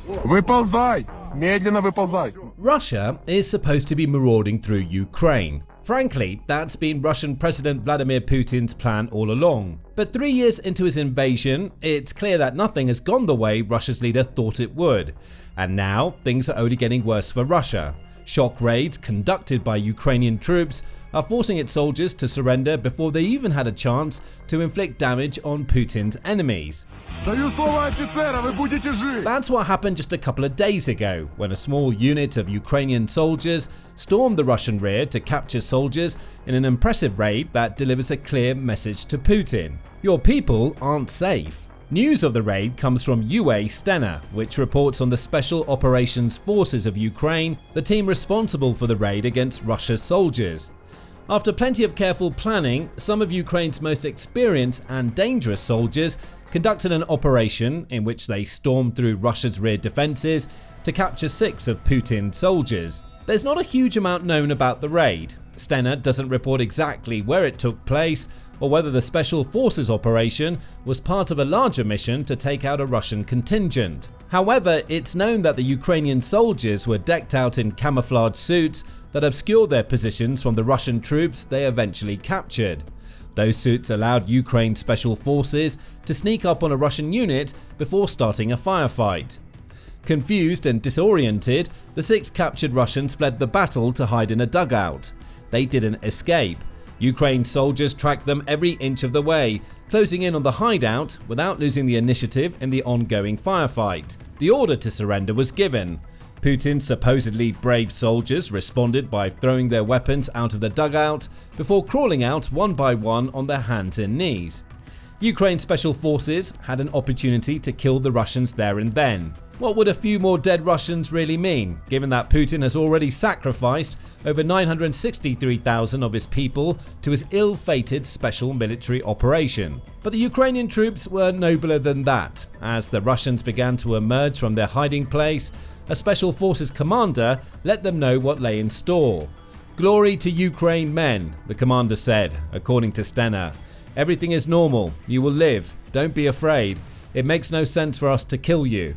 Выползай! Медленно выползай! Russia is supposed to be marauding through Ukraine. Frankly, that's been Russian President Vladimir Putin's plan all along. But 3 years into his invasion, it's clear that nothing has gone the way Russia's leader thought it would. And now, things are only getting worse for Russia. Shock raids conducted by Ukrainian troops are forcing its soldiers to surrender before they even had a chance to inflict damage on Putin's enemies. That's what happened just a couple of days ago, when a small unit of Ukrainian soldiers stormed the Russian rear to capture soldiers in an impressive raid that delivers a clear message to Putin. Your people aren't safe. News of the raid comes from UA Stena, which reports on the Special Operations Forces of Ukraine, the team responsible for the raid against Russia's soldiers. After plenty of careful planning, some of Ukraine's most experienced and dangerous soldiers conducted an operation in which they stormed through Russia's rear defenses to capture 6 of Putin's soldiers. There's not a huge amount known about the raid. Stena doesn't report exactly where it took place or whether the Special Forces operation was part of a larger mission to take out a Russian contingent. However, it's known that the Ukrainian soldiers were decked out in camouflage suits that obscured their positions from the Russian troops they eventually captured. Those suits allowed Ukraine Special Forces to sneak up on a Russian unit before starting a firefight. Confused and disoriented, the 6 captured Russians fled the battle to hide in a dugout. They didn't escape. Ukraine soldiers tracked them every inch of the way, closing in on the hideout without losing the initiative in the ongoing firefight. The order to surrender was given. Putin's supposedly brave soldiers responded by throwing their weapons out of the dugout before crawling out one by one on their hands and knees. Ukraine Special Forces had an opportunity to kill the Russians there and then. What would a few more dead Russians really mean, given that Putin has already sacrificed over 963,000 of his people to his ill-fated special military operation? But the Ukrainian troops were nobler than that. As the Russians began to emerge from their hiding place, a Special Forces commander let them know what lay in store. "Glory to Ukraine men," the commander said, according to Stena. "Everything is normal. You will live. Don't be afraid. It makes no sense for us to kill you."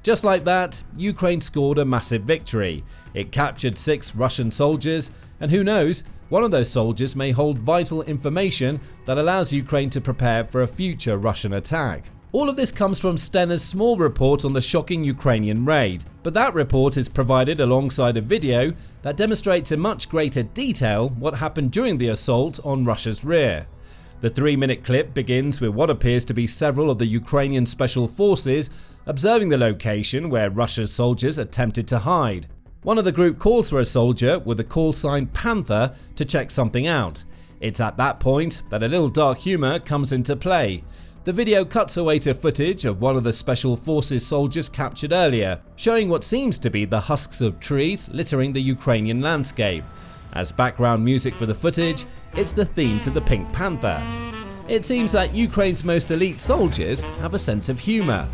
Just like that, Ukraine scored a massive victory. It captured 6 Russian soldiers, and who knows, one of those soldiers may hold vital information that allows Ukraine to prepare for a future Russian attack. All of this comes from Stena's small report on the shocking Ukrainian raid, but that report is provided alongside a video that demonstrates in much greater detail what happened during the assault on Russia's rear. The 3-minute clip begins with what appears to be several of the Ukrainian Special Forces observing the location where Russia's soldiers attempted to hide. One of the group calls for a soldier with the call sign Panther to check something out. It's at that point that a little dark humor comes into play. The video cuts away to footage of one of the Special Forces soldiers captured earlier, showing what seems to be the husks of trees littering the Ukrainian landscape. As background music for the footage, it's the theme to the Pink Panther. It seems that Ukraine's most elite soldiers have a sense of humor.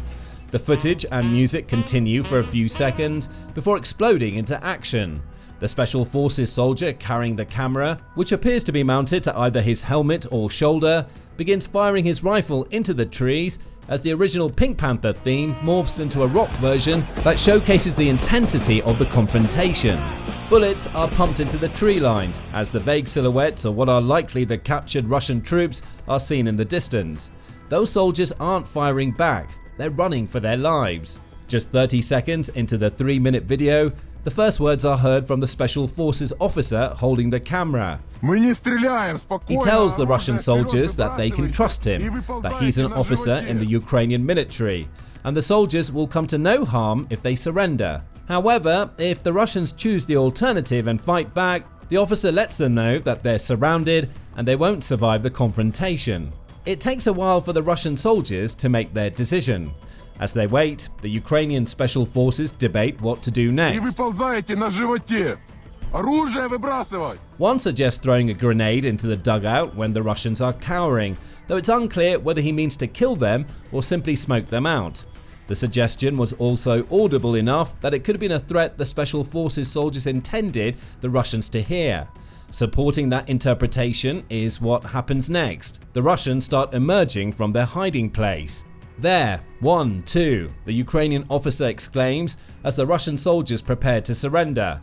The footage and music continue for a few seconds before exploding into action. The Special Forces soldier carrying the camera, which appears to be mounted to either his helmet or shoulder, begins firing his rifle into the trees as the original Pink Panther theme morphs into a rock version that showcases the intensity of the confrontation. Bullets are pumped into the tree line as the vague silhouettes of what are likely the captured Russian troops are seen in the distance. Those soldiers aren't firing back, they're running for their lives. Just 30 seconds into the 3-minute video, the first words are heard from the Special Forces officer holding the camera. He tells the Russian soldiers that they can trust him, that he's an officer in the Ukrainian military, and the soldiers will come to no harm if they surrender. However, if the Russians choose the alternative and fight back, the officer lets them know that they're surrounded and they won't survive the confrontation. It takes a while for the Russian soldiers to make their decision. As they wait, the Ukrainian Special Forces debate what to do next. One suggests throwing a grenade into the dugout when the Russians are cowering, though it's unclear whether he means to kill them or simply smoke them out. The suggestion was also audible enough that it could have been a threat the Special Forces soldiers intended the Russians to hear. Supporting that interpretation is what happens next. The Russians start emerging from their hiding place. "There, 1, 2, the Ukrainian officer exclaims as the Russian soldiers prepare to surrender.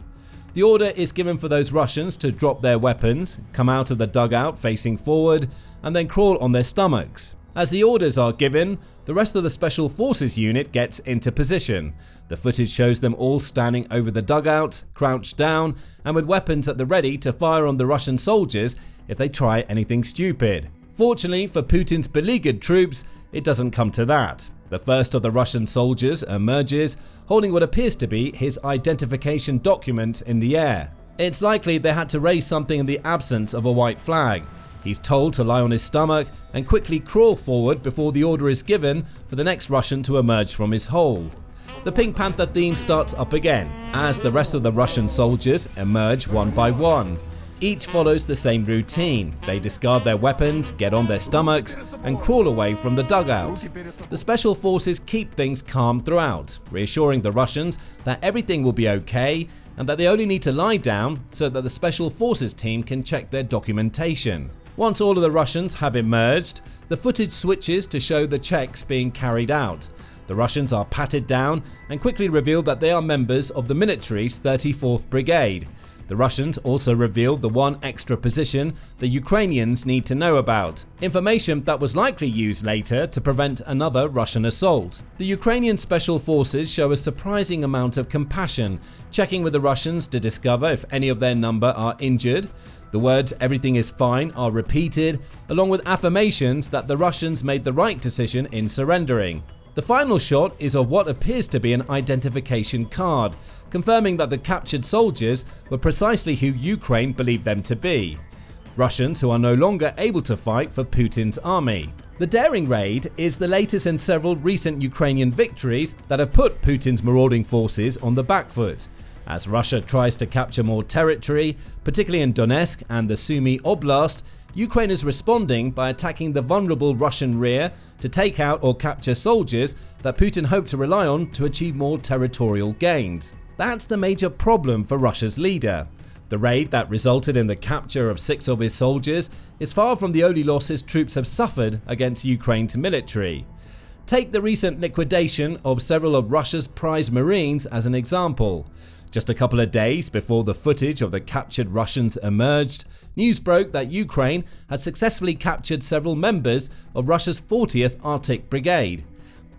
The order is given for those Russians to drop their weapons, come out of the dugout facing forward, and then crawl on their stomachs. As the orders are given, the rest of the Special Forces unit gets into position. The footage shows them all standing over the dugout, crouched down, and with weapons at the ready to fire on the Russian soldiers if they try anything stupid. Fortunately for Putin's beleaguered troops, it doesn't come to that. The first of the Russian soldiers emerges, holding what appears to be his identification document in the air. It's likely they had to raise something in the absence of a white flag. He's told to lie on his stomach and quickly crawl forward before the order is given for the next Russian to emerge from his hole. The Pink Panther theme starts up again as the rest of the Russian soldiers emerge one by one. Each follows the same routine. They discard their weapons, get on their stomachs, and crawl away from the dugout. The Special Forces keep things calm throughout, reassuring the Russians that everything will be okay and that they only need to lie down so that the Special Forces team can check their documentation. Once all of the Russians have emerged, the footage switches to show the checks being carried out. The Russians are patted down and quickly reveal that they are members of the military's 34th Brigade. The Russians also revealed the one extra position the Ukrainians need to know about, information that was likely used later to prevent another Russian assault. The Ukrainian Special Forces show a surprising amount of compassion, checking with the Russians to discover if any of their number are injured. The words "everything is fine" are repeated, along with affirmations that the Russians made the right decision in surrendering. The final shot is of what appears to be an identification card, confirming that the captured soldiers were precisely who Ukraine believed them to be. Russians who are no longer able to fight for Putin's army. The daring raid is the latest in several recent Ukrainian victories that have put Putin's marauding forces on the back foot. As Russia tries to capture more territory, particularly in Donetsk and the Sumy Oblast, Ukraine is responding by attacking the vulnerable Russian rear to take out or capture soldiers that Putin hoped to rely on to achieve more territorial gains. That's the major problem for Russia's leader. The raid that resulted in the capture of 6 of his soldiers is far from the only loss his troops have suffered against Ukraine's military. Take the recent liquidation of several of Russia's prize Marines as an example. Just a couple of days before the footage of the captured Russians emerged, news broke that Ukraine had successfully captured several members of Russia's 40th Arctic Brigade.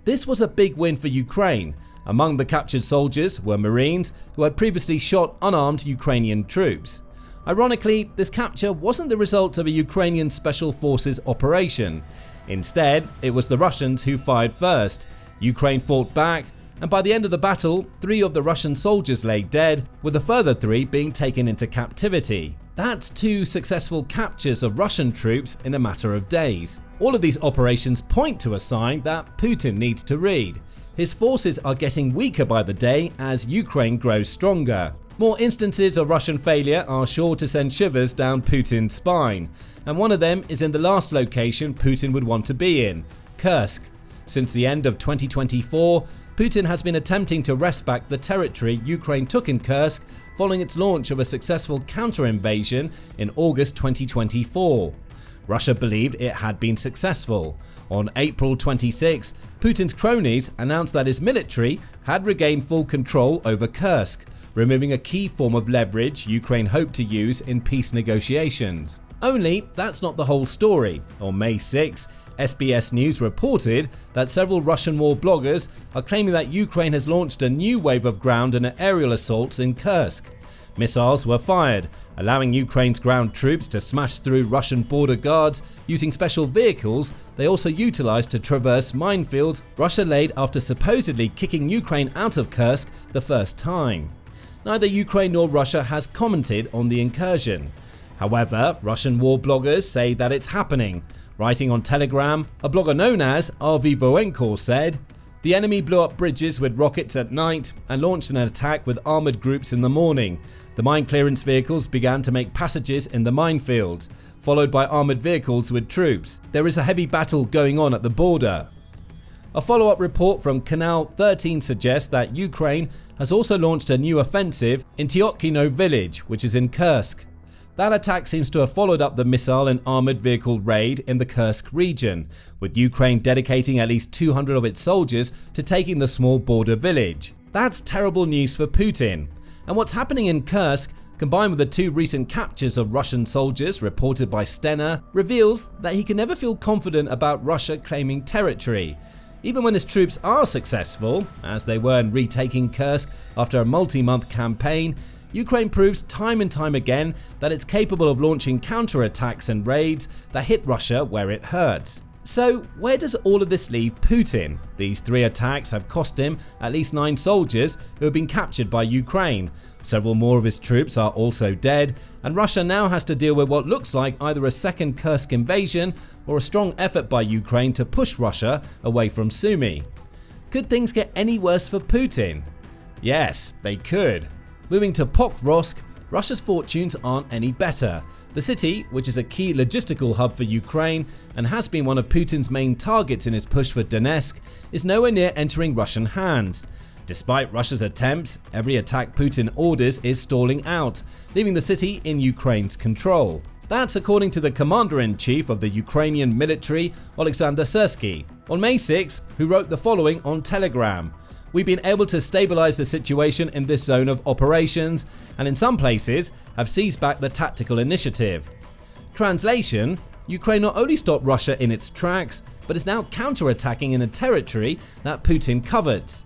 This was a big win for Ukraine. Among the captured soldiers were Marines who had previously shot unarmed Ukrainian troops. Ironically, this capture wasn't the result of a Ukrainian Special Forces operation. Instead, it was the Russians who fired first. Ukraine fought back, and by the end of the battle, 3 of the Russian soldiers lay dead, with a further 3 being taken into captivity. That's 2 successful captures of Russian troops in a matter of days. All of these operations point to a sign that Putin needs to read. His forces are getting weaker by the day as Ukraine grows stronger. More instances of Russian failure are sure to send shivers down Putin's spine, and one of them is in the last location Putin would want to be in, Kursk. Since the end of 2024, Putin has been attempting to wrest back the territory Ukraine took in Kursk following its launch of a successful counter-invasion in August 2024. Russia believed it had been successful. On April 26, Putin's cronies announced that his military had regained full control over Kursk, removing a key form of leverage Ukraine hoped to use in peace negotiations. Only that's not the whole story. On May 6, SBS News reported that several Russian war bloggers are claiming that Ukraine has launched a new wave of ground and aerial assaults in Kursk. Missiles were fired, allowing Ukraine's ground troops to smash through Russian border guards using special vehicles they also utilized to traverse minefields Russia laid after supposedly kicking Ukraine out of Kursk the first time. Neither Ukraine nor Russia has commented on the incursion. However, Russian war bloggers say that it's happening. Writing on Telegram, a blogger known as RV Voenko said, "The enemy blew up bridges with rockets at night and launched an attack with armored groups in the morning. The mine clearance vehicles began to make passages in the minefields, followed by armored vehicles with troops. There is a heavy battle going on at the border." A follow-up report from Canal 13 suggests that Ukraine has also launched a new offensive in Tyotkino village, which is in Kursk. That attack seems to have followed up the missile and armoured vehicle raid in the Kursk region, with Ukraine dedicating at least 200 of its soldiers to taking the small border village. That's terrible news for Putin. And what's happening in Kursk, combined with the 2 recent captures of Russian soldiers reported by Stena, reveals that he can never feel confident about Russia claiming territory. Even when his troops are successful, as they were in retaking Kursk after a multi-month campaign, Ukraine proves time and time again that it's capable of launching counterattacks and raids that hit Russia where it hurts. So where does all of this leave Putin? These 3 attacks have cost him at least 9 soldiers who have been captured by Ukraine. Several more of his troops are also dead, and Russia now has to deal with what looks like either a second Kursk invasion or a strong effort by Ukraine to push Russia away from Sumy. Could things get any worse for Putin? Yes, they could. Moving to Pokrovsk, Russia's fortunes aren't any better. The city, which is a key logistical hub for Ukraine and has been one of Putin's main targets in his push for Donetsk, is nowhere near entering Russian hands. Despite Russia's attempts, every attack Putin orders is stalling out, leaving the city in Ukraine's control. That's according to the commander-in-chief of the Ukrainian military, Oleksandr Syrsky, on May 6, who wrote the following on Telegram. We've been able to stabilize the situation in this zone of operations and in some places have seized back the tactical initiative. Translation: Ukraine not only stopped Russia in its tracks, but is now counterattacking in a territory that Putin covets.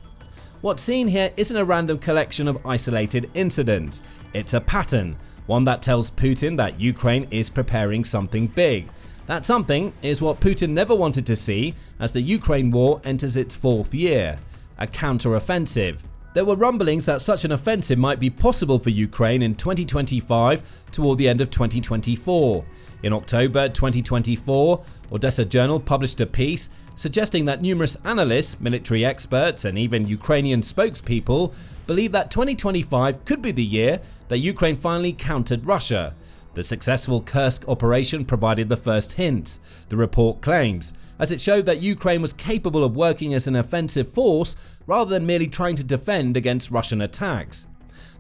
What's seen here isn't a random collection of isolated incidents. It's a pattern, one that tells Putin that Ukraine is preparing something big. That something is what Putin never wanted to see as the Ukraine war enters its 4th year. A counter-offensive. There were rumblings that such an offensive might be possible for Ukraine in 2025 toward the end of 2024. In October 2024, Odessa Journal published a piece suggesting that numerous analysts, military experts, and even Ukrainian spokespeople believe that 2025 could be the year that Ukraine finally countered Russia. The successful Kursk operation provided the first hint, the report claims, as it showed that Ukraine was capable of working as an offensive force rather than merely trying to defend against Russian attacks.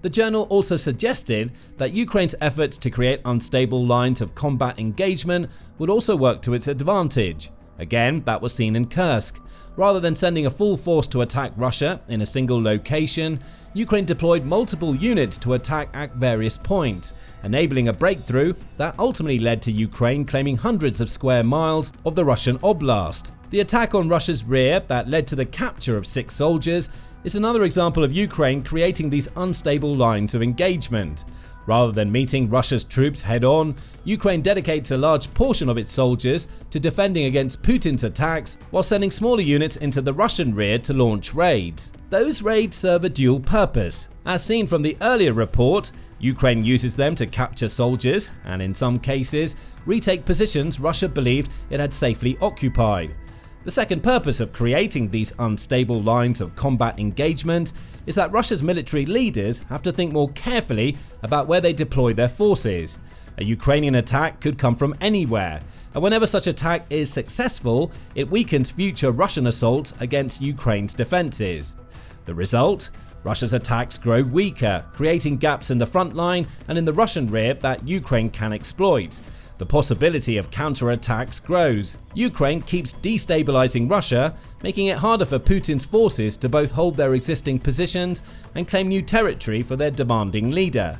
The journal also suggested that Ukraine's efforts to create unstable lines of combat engagement would also work to its advantage. Again, that was seen in Kursk. Rather than sending a full force to attack Russia in a single location, Ukraine deployed multiple units to attack at various points, enabling a breakthrough that ultimately led to Ukraine claiming hundreds of square miles of the Russian oblast. The attack on Russia's rear that led to the capture of 6 soldiers is another example of Ukraine creating these unstable lines of engagement. Rather than meeting Russia's troops head-on, Ukraine dedicates a large portion of its soldiers to defending against Putin's attacks while sending smaller units into the Russian rear to launch raids. Those raids serve a dual purpose. As seen from the earlier report, Ukraine uses them to capture soldiers and, in some cases, retake positions Russia believed it had safely occupied. The second purpose of creating these unstable lines of combat engagement is that Russia's military leaders have to think more carefully about where they deploy their forces. A Ukrainian attack could come from anywhere, and whenever such attack is successful, it weakens future Russian assaults against Ukraine's defenses. The result? Russia's attacks grow weaker, creating gaps in the front line and in the Russian rear that Ukraine can exploit. The possibility of counterattacks grows. Ukraine keeps destabilizing Russia, making it harder for Putin's forces to both hold their existing positions and claim new territory for their demanding leader.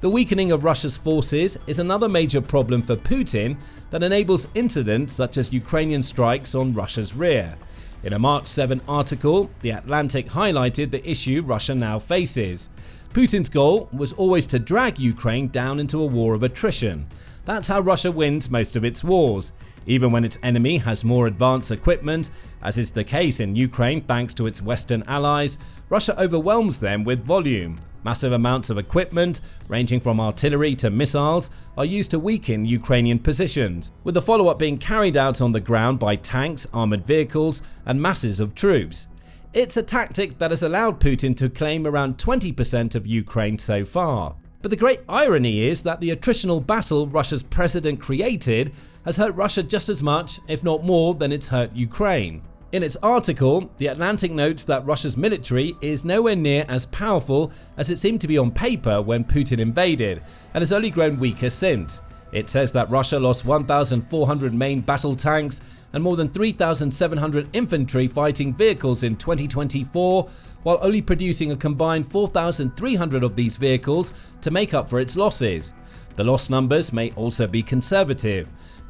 The weakening of Russia's forces is another major problem for Putin that enables incidents such as Ukrainian strikes on Russia's rear. In a March 7 article, The Atlantic highlighted the issue Russia now faces. Putin's goal was always to drag Ukraine down into a war of attrition. That's how Russia wins most of its wars. Even when its enemy has more advanced equipment, as is the case in Ukraine thanks to its Western allies, Russia overwhelms them with volume. Massive amounts of equipment, ranging from artillery to missiles, are used to weaken Ukrainian positions, with the follow-up being carried out on the ground by tanks, armored vehicles, and masses of troops. It's a tactic that has allowed Putin to claim around 20% of Ukraine so far. But the great irony is that the attritional battle Russia's president created has hurt Russia just as much, if not more, than it's hurt Ukraine. In its article, The Atlantic notes that Russia's military is nowhere near as powerful as it seemed to be on paper when Putin invaded, and has only grown weaker since. It says that Russia lost 1,400 main battle tanks and more than 3,700 infantry fighting vehicles in 2024, while only producing a combined 4,300 of these vehicles to make up for its losses. The loss numbers may also be conservative.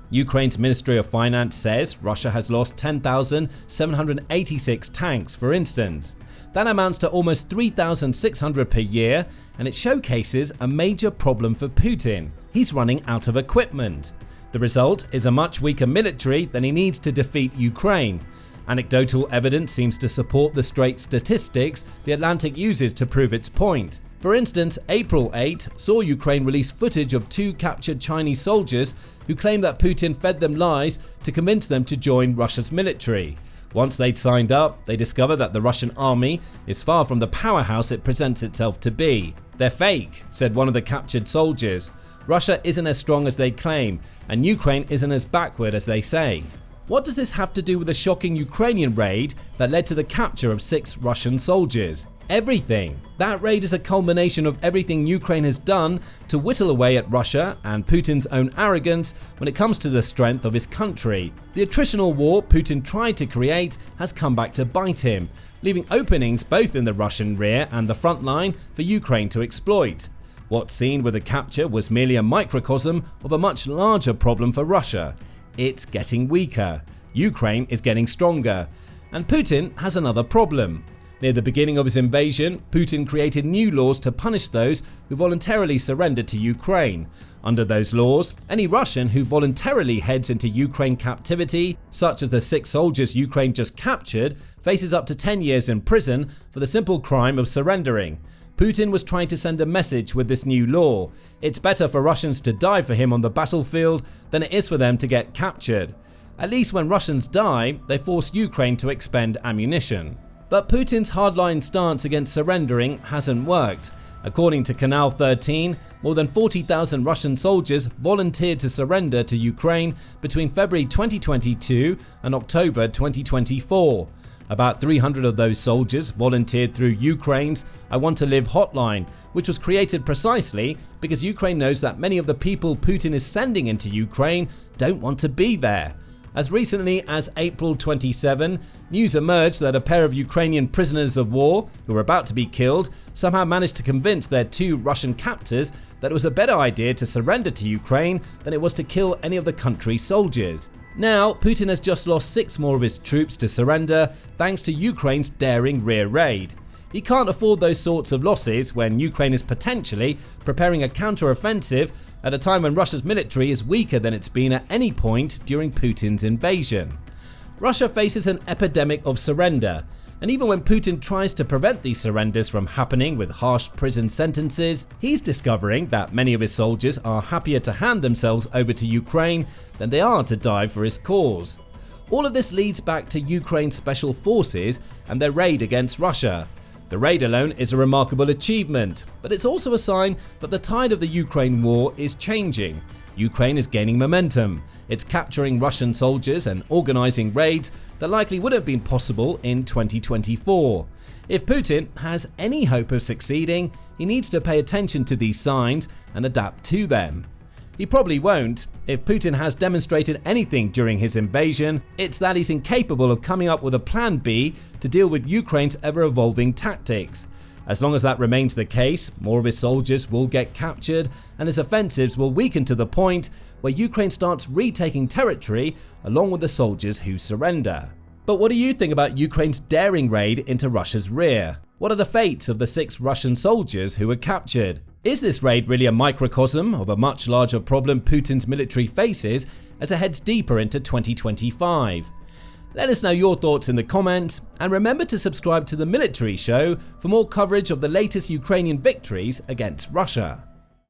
Ukraine's Ministry of Finance says Russia has lost 10,786 tanks, for instance. That amounts to almost 3,600 per year, and it showcases a major problem for Putin. He's running out of equipment. The result is a much weaker military than he needs to defeat Ukraine. Anecdotal evidence seems to support the straight statistics The Atlantic uses to prove its point. For instance, April 8 saw Ukraine release footage of 2 captured Chinese soldiers who claimed that Putin fed them lies to convince them to join Russia's military. Once they'd signed up, they discovered that the Russian army is far from the powerhouse it presents itself to be. "They're fake," said one of the captured soldiers. "Russia isn't as strong as they claim, and Ukraine isn't as backward as they say." What does this have to do with the shocking Ukrainian raid that led to the capture of 6 Russian soldiers? Everything. That raid is a culmination of everything Ukraine has done to whittle away at Russia and Putin's own arrogance when it comes to the strength of his country. The attritional war Putin tried to create has come back to bite him, leaving openings both in the Russian rear and the front line for Ukraine to exploit. What's seen with the capture was merely a microcosm of a much larger problem for Russia. It's getting weaker. Ukraine is getting stronger. And Putin has another problem. Near the beginning of his invasion, Putin created new laws to punish those who voluntarily surrendered to Ukraine. Under those laws, any Russian who voluntarily heads into Ukraine captivity, such as the 6 soldiers Ukraine just captured, faces up to 10 years in prison for the simple crime of surrendering. Putin was trying to send a message with this new law. It's better for Russians to die for him on the battlefield than it is for them to get captured. At least when Russians die, they force Ukraine to expend ammunition. But Putin's hardline stance against surrendering hasn't worked. According to Canal 13, more than 40,000 Russian soldiers volunteered to surrender to Ukraine between February 2022 and October 2024. About 300 of those soldiers volunteered through Ukraine's I Want to Live hotline, which was created precisely because Ukraine knows that many of the people Putin is sending into Ukraine don't want to be there. As recently as April 27, news emerged that a pair of Ukrainian prisoners of war, who were about to be killed, somehow managed to convince their 2 Russian captors that it was a better idea to surrender to Ukraine than it was to kill any of the country's soldiers. Now, Putin has just lost 6 more of his troops to surrender thanks to Ukraine's daring rear raid. He can't afford those sorts of losses when Ukraine is potentially preparing a counter-offensive at a time when Russia's military is weaker than it's been at any point during Putin's invasion. Russia faces an epidemic of surrender, and even when Putin tries to prevent these surrenders from happening with harsh prison sentences, he's discovering that many of his soldiers are happier to hand themselves over to Ukraine than they are to die for his cause. All of this leads back to Ukraine's Special Forces and their raid against Russia. The raid alone is a remarkable achievement, but it's also a sign that the tide of the Ukraine war is changing. Ukraine is gaining momentum. It's capturing Russian soldiers and organizing raids that likely would have been possible in 2024. If Putin has any hope of succeeding, he needs to pay attention to these signs and adapt to them. He probably won't. If Putin has demonstrated anything during his invasion, it's that he's incapable of coming up with a plan B to deal with Ukraine's ever-evolving tactics. As long as that remains the case, more of his soldiers will get captured and his offensives will weaken to the point where Ukraine starts retaking territory along with the soldiers who surrender. But what do you think about Ukraine's daring raid into Russia's rear? What are the fates of the 6 Russian soldiers who were captured? Is this raid really a microcosm of a much larger problem Putin's military faces as it heads deeper into 2025? Let us know your thoughts in the comments, and remember to subscribe to The Military Show for more coverage of the latest Ukrainian victories against Russia.